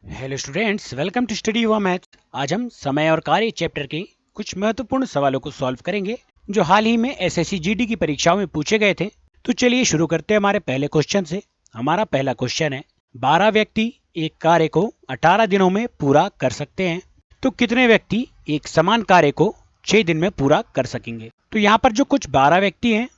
Hello students, welcome to study Yuva maths. आज हम समय और कार्य चैप्टर के कुछ महत्वपूर्ण सवालों को सॉल्व करेंगे जो हाल ही में एसएससी जीडी की परीक्षाओं में पूछे गए थे। तो चलिए शुरू करते हैं हमारे पहले क्वेश्चन से। हमारा पहला क्वेश्चन है, 12 व्यक्ति एक कार्य को 18 दिनों में पूरा कर सकते हैं, तो कितने व्यक्ति एक समान कार्य को 6 दिन में पूरा कर सकेंगे। तो यहाँ पर जो कुछ 12 व्यक्ति हैं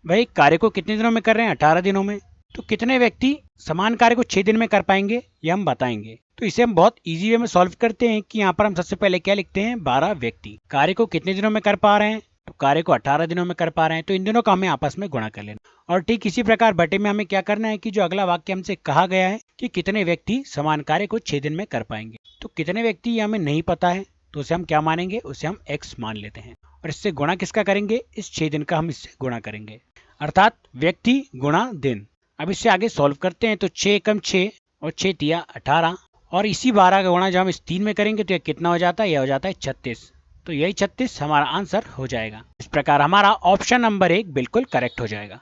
वह एक कार्य को कितने दिनों में कर रहे हैं, 18 दिनों में। तो कितने व्यक्ति समान कार्य को 6 दिन में कर पाएंगे ये हम बताएंगे। तो इसे हम बहुत इजी वे में सॉल्व करते हैं कि यहाँ पर हम सबसे पहले क्या लिखते हैं, 12 व्यक्ति कार्य को कितने दिनों में कर पा रहे हैं, तो कार्य को 18 दिनों में कर पा रहे हैं। तो इन दिनों का हमें आपस में गुणा कर लेना। और ठीक इसी प्रकार बटे में हमें क्या करना है कि जो अगला वाक्य हमसे कहा गया है कि कितने व्यक्ति समान कार्य को 6 दिन में कर पाएंगे, तो कितने व्यक्ति ये हमें नहीं पता है, तो उसे हम क्या मानेंगे, उसे हम x मान लेते हैं। और इससे गुणा किसका करेंगे, इस 6 दिन का हम इससे गुणा करेंगे, अर्थात व्यक्ति गुणा दिन। अब इससे आगे सॉल्व करते हैं। तो 6 एकम 6 और 6 तिया 18, और इसी 12 का गुणा जब हम इस 3 में करेंगे तो यह कितना हो जाता है, यह हो जाता है 36। तो यही 36 हमारा आंसर हो जाएगा। इस प्रकार हमारा ऑप्शन नंबर 1 बिल्कुल करेक्ट हो जाएगा।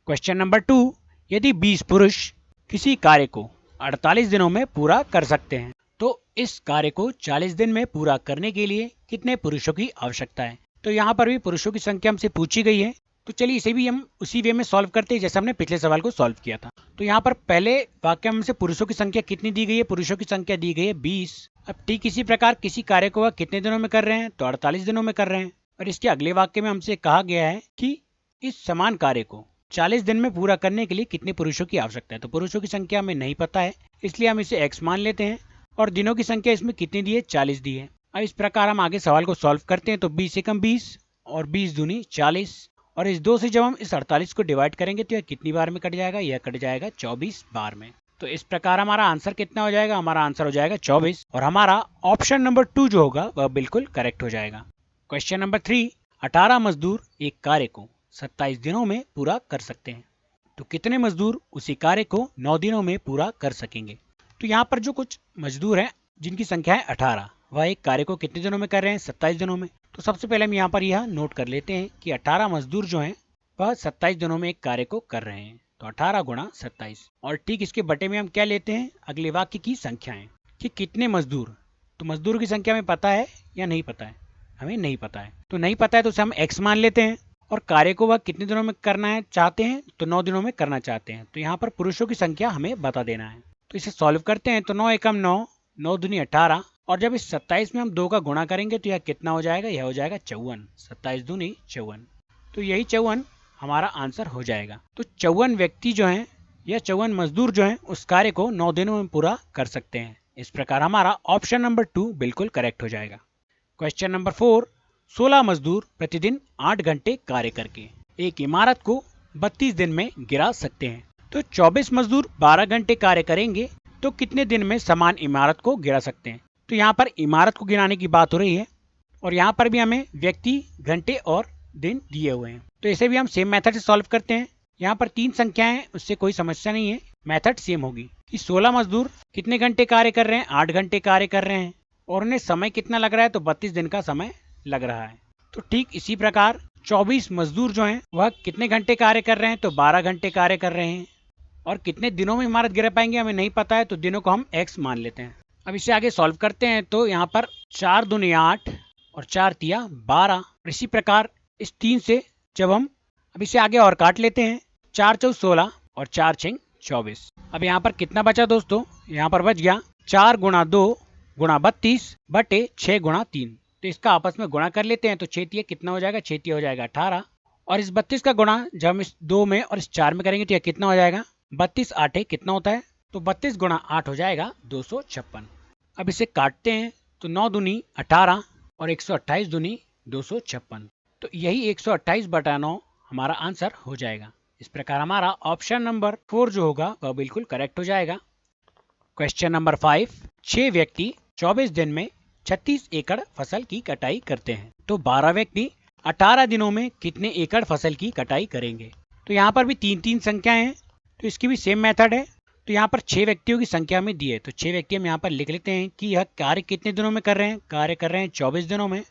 क्वेश्चन नंबर 2, यदि 20 पुरुष किसी कार्य को 48 दिनों में पूरा कर सकते हैं, तो इस कार्य को 40 दिन में पूरा करने के लिए कितने पुरुषों की आवश्यकता है। तो यहाँ पर भी पुरुषों की संख्या हमसे पूछी गई है। तो चलिए इसे भी हम उसी वे में सॉल्व करते हैं जैसे हमने पिछले सवाल को सॉल्व किया था। तो यहाँ पर पहले वाक्य में से पुरुषों की संख्या कितनी दी गई है, पुरुषों की संख्या दी गई है 20। अब ठीक इसी प्रकार किसी कार्य को वह कितने दिनों में कर रहे हैं, तो 48 दिनों में कर रहे हैं। और इसके अगले वाक्य में हमसे कहा गया है कि इस समान कार्य को 40 दिन में पूरा करने के लिए कितने पुरुषों की आवश्यकता है। तो पुरुषों की संख्या हमें नहीं पता है, इसलिए हम इसे x मान लेते हैं। और दिनों की संख्या इसमें कितनी दी है, 40 दी है। अब इस प्रकार हम आगे सवाल को सॉल्व करते हैं। तो 20 एकम 20 और 20 दूनी 40, और इस 2 से जब हम इस 48 को डिवाइड करेंगे तो यह कितनी बार में कट जाएगा, यह कट जाएगा 24 बार में। तो इस प्रकार हमारा आंसर कितना हो जाएगा, हमारा आंसर हो जाएगा 24, और हमारा ऑप्शन नंबर 2 जो होगा वह बिल्कुल करेक्ट हो जाएगा। क्वेश्चन नंबर 3, 18 मजदूर एक कार्य को 27 दिनों में पूरा कर सकते हैं, तो कितने मजदूर उसी कार्य को 9 दिनों में पूरा कर सकेंगे। तो यहाँ पर जो कुछ मजदूर हैं जिनकी संख्या है 18, वह एक कार्य को कितने दिनों में कर रहे हैं, 27 दिनों में। तो सबसे पहले हम यहाँ पर यह नोट कर लेते हैं कि 18 मजदूर जो हैं वह 27 दिनों में एक कार्य को कर रहे हैं। तो 18 गुणा 27, और ठीक इसके बटे में हम क्या लेते हैं, अगले वाक्य की संख्याएं कि कितने मजदूर। तो मजदूर की संख्या हमें पता है या नहीं पता है, हमें नहीं पता है। तो नहीं पता है तो उसे हम x मान लेते हैं। और कार्य को वह कितने दिनों में करना है चाहते हैं, तो 9 दिनों में करना चाहते हैं। तो यहाँ पर पुरुषों की संख्या हमें बता देना है। तो इसे सॉल्व करते हैं। तो 9 एकम 9, 9 दूनी 18, और जब इस 27 में हम 2 का गुणा करेंगे तो यह कितना हो जाएगा, यह हो जाएगा 54। 27 दूनी 54, तो यही 54 हमारा आंसर हो जाएगा। तो 54 व्यक्ति जो हैं या 54 मजदूर जो हैं उस कार्य को 9 दिनों में पूरा कर सकते हैं। इस प्रकार हमारा ऑप्शन नंबर 2 बिल्कुल करेक्ट हो जाएगा। क्वेश्चन नंबर 4, 16 मजदूर प्रतिदिन 8 घंटे कार्य करके एक इमारत को 32 दिन में गिरा सकते हैं, तो 24 मजदूर 12 घंटे कार्य करेंगे तो कितने दिन में समान इमारत को गिरा सकते हैं। तो यहाँ पर इमारत को गिराने की बात हो रही है, और यहाँ पर भी हमें व्यक्ति, घंटे और दिन दिए हुए हैं। तो इसे भी हम सेम मेथड से सॉल्व करते हैं। यहाँ पर 3 संख्याएं हैं, उससे कोई समस्या नहीं है, मेथड सेम होगी कि 16 मजदूर कितने घंटे कार्य कर रहे हैं, 8 घंटे कार्य कर रहे हैं, और उन्हें समय कितना लग रहा है, तो 32 दिन का समय लग रहा है। तो ठीक इसी प्रकार 24 मजदूर जो हैं वह कितने घंटे कार्य कर रहे हैं, तो 12 घंटे कार्य कर रहे हैं, और कितने दिनों में इमारत गिरा पाएंगे हमें नहीं पता है, तो दिनों को हम x मान लेते हैं। अब इसे आगे सॉल्व करते हैं। तो यहाँ पर 4 दूनी 8 और 4 तिया 12, और इसी प्रकार इस 3 से जब हम अब इसे आगे और काट लेते हैं, 4 चौ 16 और 4 6 24। अब यहाँ पर कितना बचा दोस्तों, यहाँ पर बच गया 4 गुणा 2 गुणा 32 बटे 6 गुणा 3। तो इसका आपस में गुणा कर लेते हैं। तो 6 तिया कितना हो जाएगा, 6 तिया हो जाएगा 18, और इस 32 का गुणा जब हम इस 2 में और इस 4 में करेंगे तो यह कितना हो जाएगा, 32 8 कितना होता है, तो 32 गुणा 8 हो जाएगा 256। अब इसे काटते हैं। तो 9 दूनी 18 और 128 दूनी 256, तो यही 128 बटा 9 हमारा आंसर हो जाएगा। इस प्रकार हमारा ऑप्शन नंबर 4 जो होगा वह बिल्कुल करेक्ट हो जाएगा। क्वेश्चन नंबर 5, 6 व्यक्ति 24 दिन में 36 एकड़ फसल की कटाई करते हैं, तो 12 व्यक्ति 18 दिनों में कितने एकड़ फसल की कटाई करेंगे। तो यहाँ पर भी 3 संख्याएं हैं, तो इसकी भी सेम मेथड है। तो यहाँ पर 6 व्यक्तियों की संख्या हमें दी है, तो 6 व्यक्ति हम यहाँ पर लिख लेते हैं कि यह कार्य कितने दिनों में कर रहे हैं, कार्य कर रहे हैं 24 दिनों में,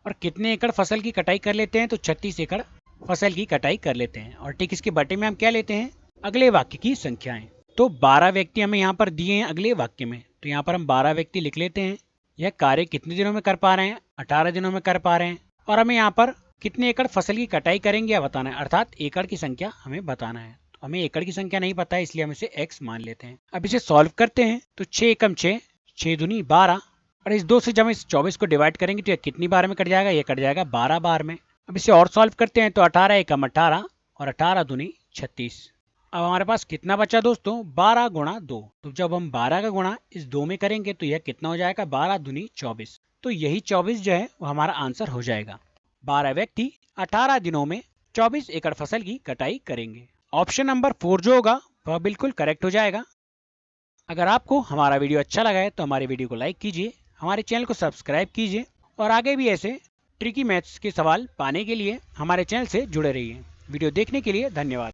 और कितने एकड़ फसल की कटाई कर लेते हैं, तो 36 एकड़ फसल की कटाई कर लेते हैं। और ठीक इसके बटे में हम क्या लेते हैं, अगले वाक्य की संख्याएं। तो 12 व्यक्ति हमें यहाँ पर दिए हैं अगले वाक्य में, तो यहाँ पर हम 12 व्यक्ति लिख लेते हैं। यह कार्य कितने दिनों में कर पा रहे हैं? 18 दिनों में कर पा रहे हैं। और हमें यहाँ पर कितने एकड़ फसल की कटाई करेंगे यह बताना है, अर्थात एकड़ की संख्या हमें बताना है। तो हमें एकड़ की संख्या नहीं पता है, इसलिए हम इसे x मान लेते हैं। अब इसे सॉल्व करते हैं तो 6 एकम 6, 6 दूनी 12, और इस 2 से जब इस 24 को डिवाइड करेंगे तो यह कितनी बार में कट जाएगा? यह कट जाएगा 12 बार में। अब इसे और सॉल्व करते हैं तो 18 एकम 18 और 18 दूनी 36। अब हमारे पास कितना बचा दोस्तों? 12 गुणा 2। तो जब हम 12 का गुणा इस 2 में करेंगे तो यह कितना हो जाएगा? 12 दूनी 24। तो यही 24 जो है वो हमारा आंसर हो जाएगा। 12 व्यक्ति 18 दिनों में 24 एकड़ फसल की कटाई करेंगे। ऑप्शन नंबर 4 जो होगा वह बिल्कुल करेक्ट हो जाएगा। अगर आपको हमारा वीडियो अच्छा लगा है तो हमारे वीडियो को लाइक कीजिए, हमारे चैनल को सब्सक्राइब कीजिए और आगे भी ऐसे ट्रिकी मैथ्स के सवाल पाने के लिए हमारे चैनल से जुड़े रहिए। वीडियो देखने के लिए धन्यवाद।